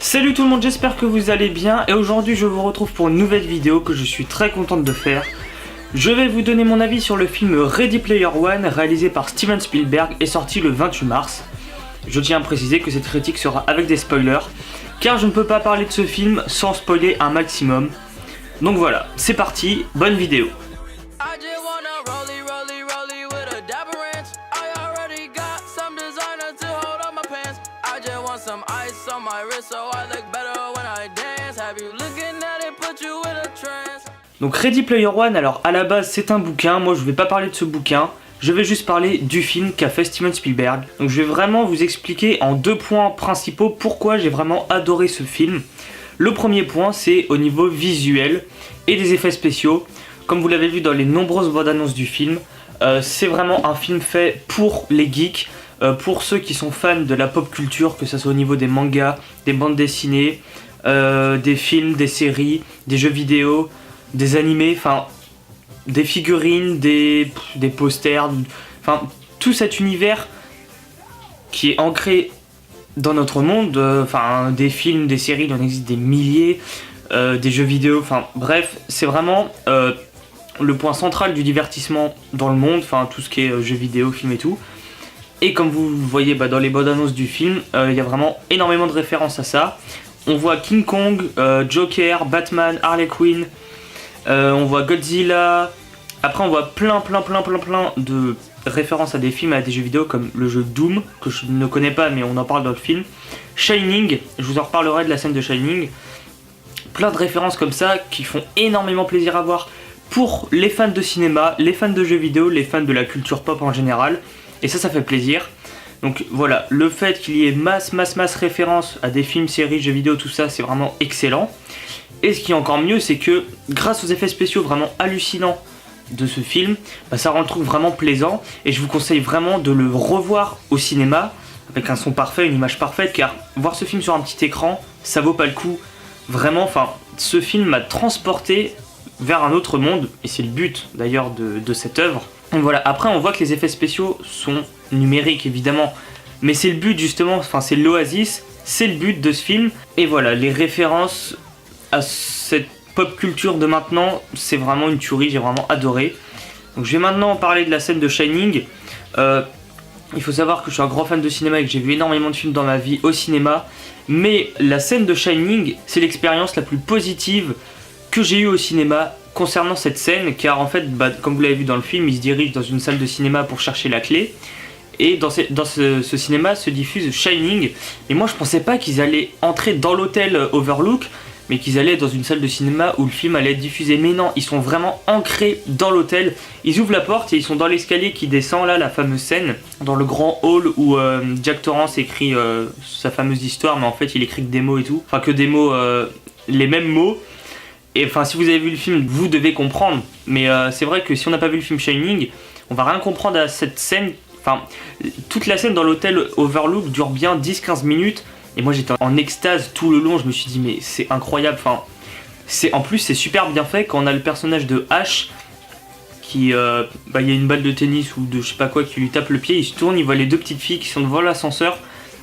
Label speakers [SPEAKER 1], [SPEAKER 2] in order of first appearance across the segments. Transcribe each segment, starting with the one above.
[SPEAKER 1] Salut tout le monde, j'espère que vous allez bien et aujourd'hui je vous retrouve pour une nouvelle vidéo que je suis très contente de faire. Je vais vous donner mon avis sur le film Ready Player One réalisé par Steven Spielberg et sorti le 28 mars. Je tiens à préciser que cette critique sera avec des spoilers car je ne peux pas parler de ce film sans spoiler un maximum. Donc voilà, c'est parti, bonne vidéo. Donc Ready Player One, alors à la base c'est un bouquin, moi je vais pas parler de ce bouquin, je vais juste parler du film qu'a fait Steven Spielberg. Donc je vais vraiment vous expliquer en deux points principaux pourquoi j'ai vraiment adoré ce film. Le premier point c'est au niveau visuel et des effets spéciaux. Comme vous l'avez vu dans les nombreuses bandes annonces du film, c'est vraiment un film fait pour les geeks, pour ceux qui sont fans de la pop culture, que ce soit au niveau des mangas, des bandes dessinées, des films, des séries, des jeux vidéo, des animés, enfin des figurines, des posters, enfin tout cet univers qui est ancré dans notre monde, enfin des films, des séries, il en existe des milliers, des jeux vidéo, enfin bref, c'est vraiment le point central du divertissement dans le monde, enfin tout ce qui est jeux vidéo, films et tout. Et comme vous voyez dans les bandes annonces du film, il y a vraiment énormément de références à ça. On voit King Kong, Joker, Batman, Harley Quinn, on voit Godzilla. Après on voit plein de références à des films, à des jeux vidéo comme le jeu Doom, que je ne connais pas mais on en parle dans le film. Shining, je vous en reparlerai de la scène de Shining. Plein de références comme ça qui font énormément plaisir à voir pour les fans de cinéma, les fans de jeux vidéo, les fans de la culture pop en général. Et ça fait plaisir. Donc voilà, le fait qu'il y ait masse référence à des films, séries, jeux vidéo, tout ça, c'est vraiment excellent. Et ce qui est encore mieux, c'est que grâce aux effets spéciaux vraiment hallucinants de ce film, ça rend le truc vraiment plaisant. Et je vous conseille vraiment de le revoir au cinéma, avec un son parfait, une image parfaite, car voir ce film sur un petit écran, ça vaut pas le coup. Vraiment, enfin, ce film m'a transporté vers un autre monde, et c'est le but d'ailleurs de cette œuvre. Donc voilà, après on voit que les effets spéciaux sont numériques évidemment, mais c'est le but justement, enfin c'est l'oasis, c'est le but de ce film. Et voilà, les références à cette pop culture de maintenant, c'est vraiment une tuerie, j'ai vraiment adoré. Donc je vais maintenant parler de la scène de Shining. Il faut savoir que je suis un grand fan de cinéma et que j'ai vu énormément de films dans ma vie au cinéma, mais la scène de Shining, c'est l'expérience la plus positive que j'ai eue au cinéma concernant cette scène, car en fait, comme vous l'avez vu dans le film, il se dirige dans une salle de cinéma pour chercher la clé, et dans ce cinéma se diffuse Shining, et moi je pensais pas qu'ils allaient entrer dans l'hôtel Overlook, mais qu'ils allaient dans une salle de cinéma où le film allait être diffusé. Mais non, ils sont vraiment ancrés dans l'hôtel, ils ouvrent la porte et ils sont dans l'escalier qui descend, là, la fameuse scène, dans le grand hall où Jack Torrance écrit sa fameuse histoire, mais en fait il écrit que des mots et tout, enfin que des mots, les mêmes mots. Et enfin, si vous avez vu le film, vous devez comprendre. Mais c'est vrai que si on n'a pas vu le film Shining, on va rien comprendre à cette scène. Enfin, toute la scène dans l'hôtel Overlook dure bien 10-15 minutes. Et moi j'étais en extase tout le long. Je me suis dit mais c'est incroyable. Enfin, en plus c'est super bien fait quand on a le personnage de Ash qui, il y a une balle de tennis ou de je sais pas quoi qui lui tape le pied. Il se tourne, il voit les deux petites filles qui sont devant l'ascenseur.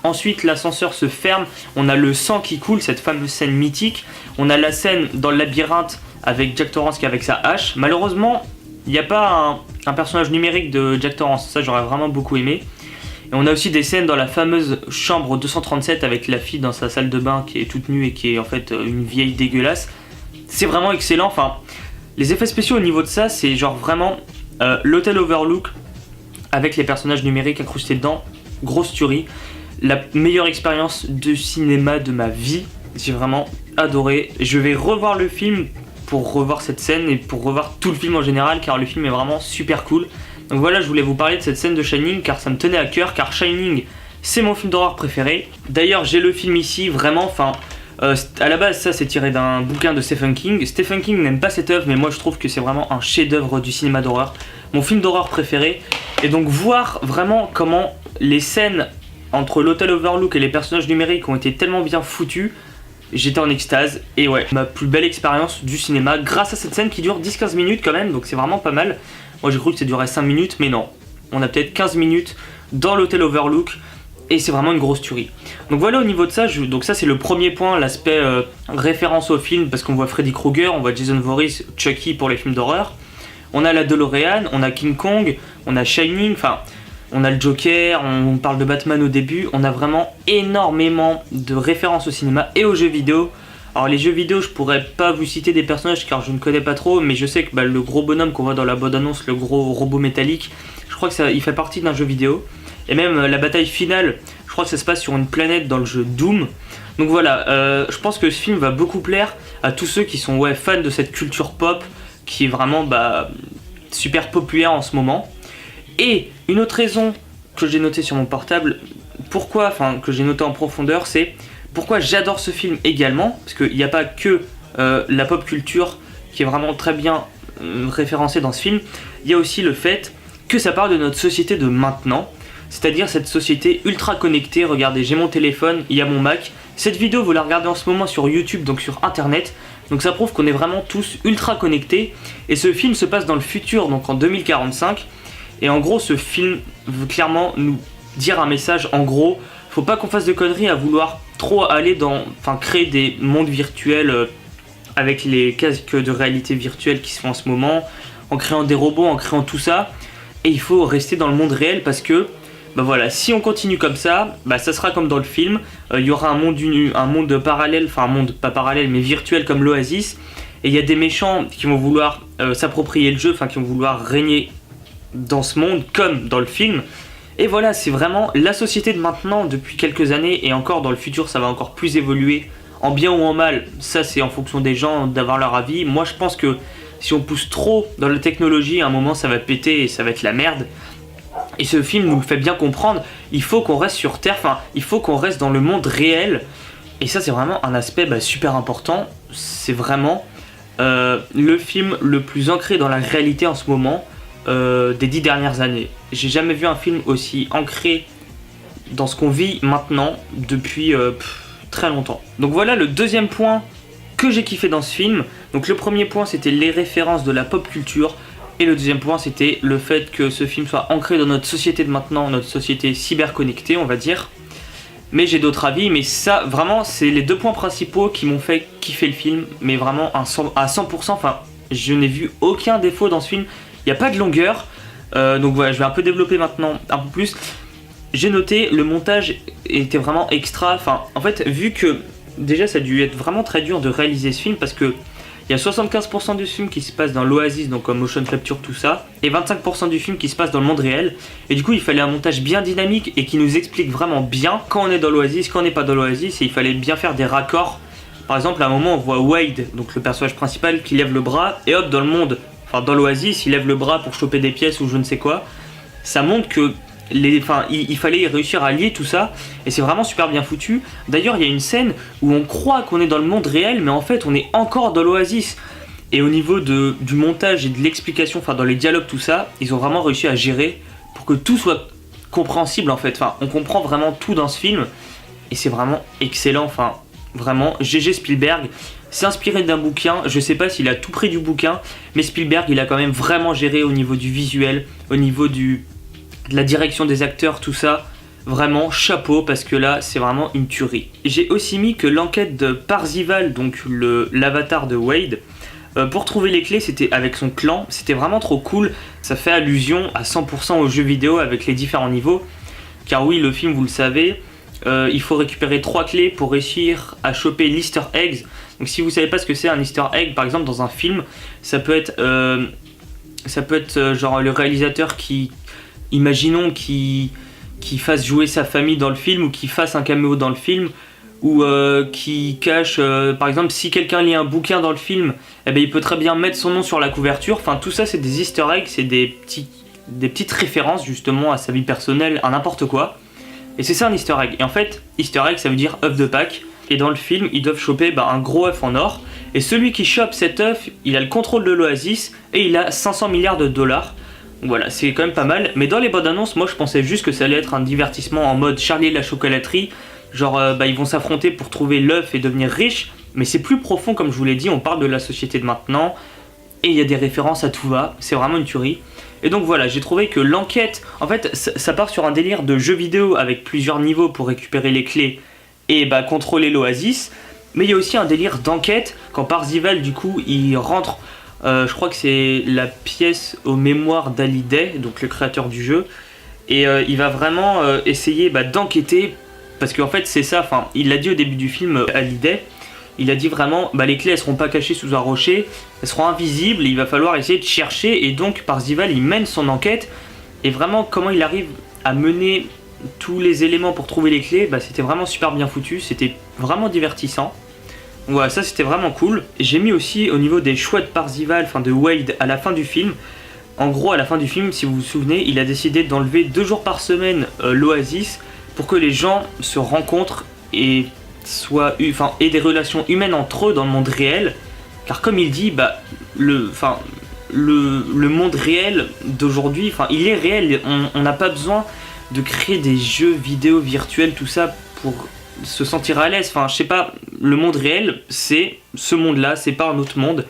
[SPEAKER 1] Ensuite l'ascenseur se ferme, on a le sang qui coule, cette fameuse scène mythique. On a la scène dans le labyrinthe avec Jack Torrance qui est avec sa hache. Malheureusement, il n'y a pas un personnage numérique de Jack Torrance, ça j'aurais vraiment beaucoup aimé. Et on a aussi des scènes dans la fameuse chambre 237 avec la fille dans sa salle de bain qui est toute nue et qui est en fait une vieille dégueulasse. C'est vraiment excellent, enfin les effets spéciaux au niveau de ça, c'est genre vraiment l'hôtel Overlook avec les personnages numériques incrustés dedans, grosse tuerie. La meilleure expérience de cinéma de ma vie, j'ai vraiment adoré. Je vais revoir le film pour revoir cette scène et pour revoir tout le film en général, car le film est vraiment super cool. Donc voilà, je voulais vous parler de cette scène de Shining car ça me tenait à cœur, car Shining c'est mon film d'horreur préféré. D'ailleurs j'ai le film ici, vraiment, enfin à la base ça c'est tiré d'un bouquin de Stephen King. Stephen King n'aime pas cette œuvre, mais moi je trouve que c'est vraiment un chef d'œuvre du cinéma d'horreur, mon film d'horreur préféré. Et donc voir vraiment comment les scènes entre l'hôtel Overlook et les personnages numériques ont été tellement bien foutus, j'étais en extase. Et ouais, ma plus belle expérience du cinéma grâce à cette scène qui dure 10-15 minutes quand même, donc c'est vraiment pas mal. Moi j'ai cru que ça durait 5 minutes, mais non, on a peut-être 15 minutes dans l'hôtel Overlook et c'est vraiment une grosse tuerie. Donc voilà au niveau de ça, donc ça c'est le premier point, l'aspect référence au film, parce qu'on voit Freddy Krueger, on voit Jason Voorhees, Chucky pour les films d'horreur. On a la DeLorean, on a King Kong, on a Shining, enfin on a le Joker, on parle de Batman au début, on a vraiment énormément de références au cinéma et aux jeux vidéo. Alors les jeux vidéo, je pourrais pas vous citer des personnages car je ne connais pas trop, mais je sais que le gros bonhomme qu'on voit dans la bande-annonce, le gros robot métallique, je crois que ça, il fait partie d'un jeu vidéo. Et même la bataille finale, je crois que ça se passe sur une planète dans le jeu Doom. Donc voilà, je pense que ce film va beaucoup plaire à tous ceux qui sont fans de cette culture pop qui est vraiment super populaire en ce moment. Et une autre raison que j'ai notée sur mon portable, que j'ai noté en profondeur, c'est pourquoi j'adore ce film également, parce qu'il n'y a pas que la pop culture qui est vraiment très bien référencée dans ce film, il y a aussi le fait que ça parle de notre société de maintenant, c'est-à-dire cette société ultra connectée. Regardez, j'ai mon téléphone, il y a mon Mac, cette vidéo vous la regardez en ce moment sur YouTube, donc sur internet, donc ça prouve qu'on est vraiment tous ultra connectés, et ce film se passe dans le futur, donc en 2045, et en gros ce film veut clairement nous dire un message, en gros, faut pas qu'on fasse de conneries à vouloir trop aller créer des mondes virtuels avec les casques de réalité virtuelle qui se font en ce moment, en créant des robots, en créant tout ça, et il faut rester dans le monde réel parce que voilà, si on continue comme ça, ça sera comme dans le film, il y aura un monde parallèle, enfin un monde pas parallèle mais virtuel comme l'Oasis, et il y a des méchants qui vont vouloir s'approprier le jeu, qui vont vouloir régner dans ce monde comme dans le film. Et voilà, c'est vraiment la société de maintenant depuis quelques années, et encore dans le futur ça va encore plus évoluer, en bien ou en mal, ça c'est en fonction des gens d'avoir leur avis. Moi je pense que si on pousse trop dans la technologie, à un moment ça va péter et ça va être la merde. Et ce film nous le fait bien comprendre, il faut qu'on reste sur Terre, il faut qu'on reste dans le monde réel. Et ça c'est vraiment un aspect super important, c'est vraiment le film le plus ancré dans la réalité en ce moment des 10 dernières années. J'ai jamais vu un film aussi ancré dans ce qu'on vit maintenant depuis très longtemps. Donc voilà le deuxième point que j'ai kiffé dans ce film. Donc le premier point c'était les références de la pop culture, et le deuxième point c'était le fait que ce film soit ancré dans notre société de maintenant, notre société cyberconnectée on va dire. Mais j'ai d'autres avis, mais ça vraiment c'est les deux points principaux qui m'ont fait kiffer le film, mais vraiment à 100%, je n'ai vu aucun défaut dans ce film, il n'y a pas de longueur, donc voilà, je vais un peu développer maintenant un peu plus. J'ai noté, le montage était vraiment extra, en fait vu que déjà ça a dû être vraiment très dur de réaliser ce film, parce que il y a 75% du film qui se passe dans l'Oasis, donc en motion capture tout ça, et 25% du film qui se passe dans le monde réel, et du coup il fallait un montage bien dynamique et qui nous explique vraiment bien quand on est dans l'Oasis, quand on n'est pas dans l'Oasis, et il fallait bien faire des raccords. Par exemple à un moment on voit Wade, donc le personnage principal, qui lève le bras, et hop dans le monde, dans l'Oasis il lève le bras pour choper des pièces ou je ne sais quoi. Ça montre que il fallait réussir à lier tout ça, et c'est vraiment super bien foutu. D'ailleurs il y a une scène où on croit qu'on est dans le monde réel, mais en fait on est encore dans l'Oasis. Et au niveau du montage et de l'explication, dans les dialogues tout ça, ils ont vraiment réussi à gérer pour que tout soit compréhensible en fait. On comprend vraiment tout dans ce film, et c'est vraiment excellent. Vraiment GG Spielberg. C'est inspiré d'un bouquin, je sais pas s'il a tout pris du bouquin, mais Spielberg il a quand même vraiment géré au niveau du visuel, au niveau de la direction des acteurs, tout ça. Vraiment chapeau, parce que là c'est vraiment une tuerie. J'ai aussi mis que l'enquête de Parzival, donc l'avatar de Wade, pour trouver les clés, c'était avec son clan, c'était vraiment trop cool. Ça fait allusion à 100% aux jeux vidéo avec les différents niveaux, car oui, le film vous le savez, il faut récupérer 3 clés pour réussir à choper l'Easter eggs. Donc si vous savez pas ce que c'est un Easter egg, par exemple dans un film, ça peut être genre le réalisateur imaginons qui fasse jouer sa famille dans le film, ou qui fasse un caméo dans le film, ou qui cache, par exemple si quelqu'un lit un bouquin dans le film, il peut très bien mettre son nom sur la couverture. Tout ça c'est des Easter eggs, c'est des petites références justement à sa vie personnelle, à n'importe quoi. Et c'est ça un Easter egg. Et en fait, Easter egg ça veut dire œuf de Pâques. Et dans le film, ils doivent choper un gros œuf en or. Et celui qui chope cet œuf, il a le contrôle de l'Oasis, et il a 500 milliards de dollars. Donc voilà, c'est quand même pas mal. Mais dans les bandes annonces, moi je pensais juste que ça allait être un divertissement en mode Charlie et la chocolaterie. Genre ils vont s'affronter pour trouver l'œuf et devenir riches. Mais c'est plus profond, comme je vous l'ai dit, on parle de la société de maintenant. Et il y a des références à tout va, c'est vraiment une tuerie. Et donc voilà, j'ai trouvé que l'enquête, en fait, ça part sur un délire de jeu vidéo avec plusieurs niveaux pour récupérer les clés et bah, contrôler l'Oasis. Mais il y a aussi un délire d'enquête quand Parzival, du coup, il rentre, je crois que c'est la pièce aux mémoires d'Hallyday, donc le créateur du jeu. Et il va vraiment essayer bah, d'enquêter, parce qu'en fait c'est ça, enfin il l'a dit au début du film, Hallyday, il a dit vraiment, bah, les clés elles seront pas cachées sous un rocher, elles seront invisibles, et il va falloir essayer de chercher, et donc Parzival il mène son enquête, et vraiment comment il arrive à mener tous les éléments pour trouver les clés, bah, c'était vraiment super bien foutu, c'était vraiment divertissant. Voilà, ça c'était vraiment cool. J'ai mis aussi au niveau des choix de Parzival, enfin de Wade à la fin du film. En gros, à la fin du film, si vous vous souvenez, il a décidé d'enlever 2 jours par semaine l'Oasis pour que les gens se rencontrent et aient des relations humaines entre eux dans le monde réel. Car comme il dit, bah, le monde réel d'aujourd'hui, il est réel. On n'a pas besoin de créer des jeux vidéo virtuels, tout ça, pour se sentir à l'aise. Enfin, je sais pas, le monde réel, c'est ce monde-là, c'est pas un autre monde.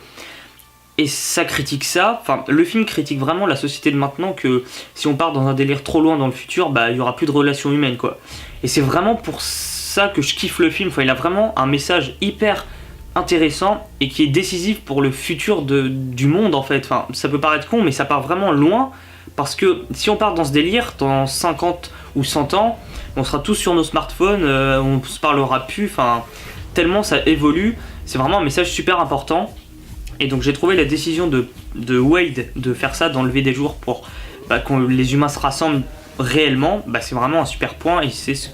[SPEAKER 1] Et ça critique ça, enfin le film critique vraiment la société de maintenant, que si on part dans un délire trop loin dans le futur, bah il y aura plus de relations humaines quoi. Et c'est vraiment pour ça que je kiffe le film, enfin il a vraiment un message hyper intéressant et qui est décisif pour le futur du monde en fait. Enfin ça peut paraître con mais ça part vraiment loin, parce que si on part dans ce délire, dans 50 ou 100 ans, on sera tous sur nos smartphones, on se parlera plus, enfin tellement ça évolue, c'est vraiment un message super important. Et donc j'ai trouvé la décision de Wade de faire ça, d'enlever des jours pour bah, que les humains se rassemblent réellement, bah, c'est vraiment un super point et c'est ce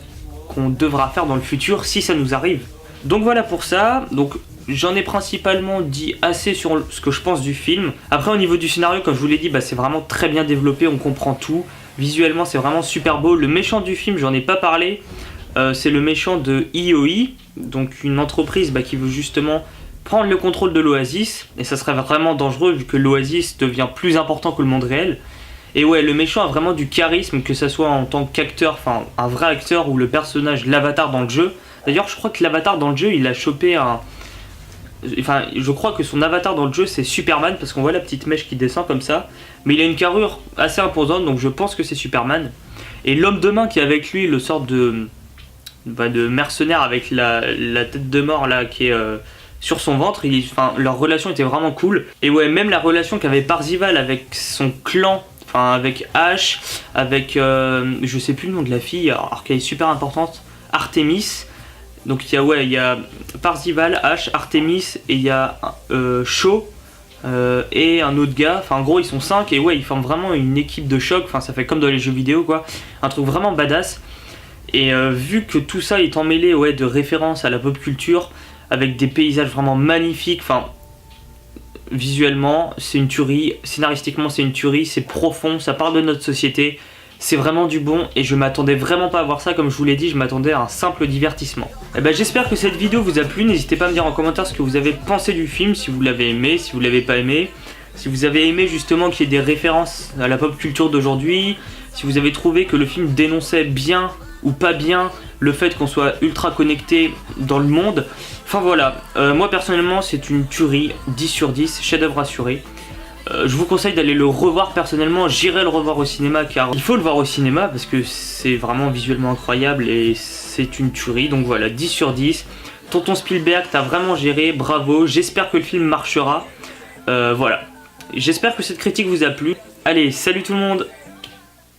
[SPEAKER 1] qu'on devra faire dans le futur si ça nous arrive. Donc voilà pour ça, donc j'en ai principalement dit assez sur ce que je pense du film. Après au niveau du scénario, comme je vous l'ai dit, bah, c'est vraiment très bien développé, on comprend tout. Visuellement c'est vraiment super beau. Le méchant du film, j'en ai pas parlé, c'est le méchant de IOI, donc une entreprise bah, qui veut justement prendre le contrôle de l'Oasis, et ça serait vraiment dangereux vu que l'Oasis devient plus important que le monde réel. Et ouais, le méchant a vraiment du charisme, que ça soit en tant qu'acteur, enfin un vrai acteur, ou le personnage, l'avatar dans le jeu. D'ailleurs je crois que l'avatar dans le jeu, il a chopé un... Enfin je crois que son avatar dans le jeu c'est Superman, parce qu'on voit la petite mèche qui descend comme ça. Mais il a une carrure assez imposante, donc je pense que c'est Superman. Et l'homme de main qui est avec lui, le sort de mercenaire avec la tête de mort là qui est... sur son ventre, leur relation était vraiment cool. Et ouais, même la relation qu'avait Parzival avec son clan, enfin avec Ash, avec je sais plus le nom de la fille, alors qu'elle est super importante, Artemis. Donc il y a Parzival, Ash, Artemis, et il y a Shaw et un autre gars. Enfin en gros ils sont 5 et ouais ils forment vraiment une équipe de choc. Enfin ça fait comme dans les jeux vidéo quoi, un truc vraiment badass. Et vu que tout ça est emmêlé ouais, de références à la pop culture, avec des paysages vraiment magnifiques, enfin visuellement c'est une tuerie, scénaristiquement c'est une tuerie, c'est profond, ça parle de notre société, c'est vraiment du bon et je m'attendais vraiment pas à voir ça, comme je vous l'ai dit, je m'attendais à un simple divertissement. Et ben j'espère que cette vidéo vous a plu, n'hésitez pas à me dire en commentaire ce que vous avez pensé du film, si vous l'avez aimé, si vous l'avez pas aimé, si vous avez aimé justement qu'il y ait des références à la pop culture d'aujourd'hui, si vous avez trouvé que le film dénonçait bien ou pas bien le fait qu'on soit ultra connecté dans le monde. Enfin voilà, moi personnellement c'est une tuerie, 10 sur 10, chef-d'œuvre assuré. Je vous conseille d'aller le revoir personnellement, j'irai le revoir au cinéma car il faut le voir au cinéma parce que c'est vraiment visuellement incroyable et c'est une tuerie. Donc voilà, 10 sur 10. Tonton Spielberg, t'as vraiment géré, bravo, j'espère que le film marchera. Voilà, j'espère que cette critique vous a plu. Allez, salut tout le monde!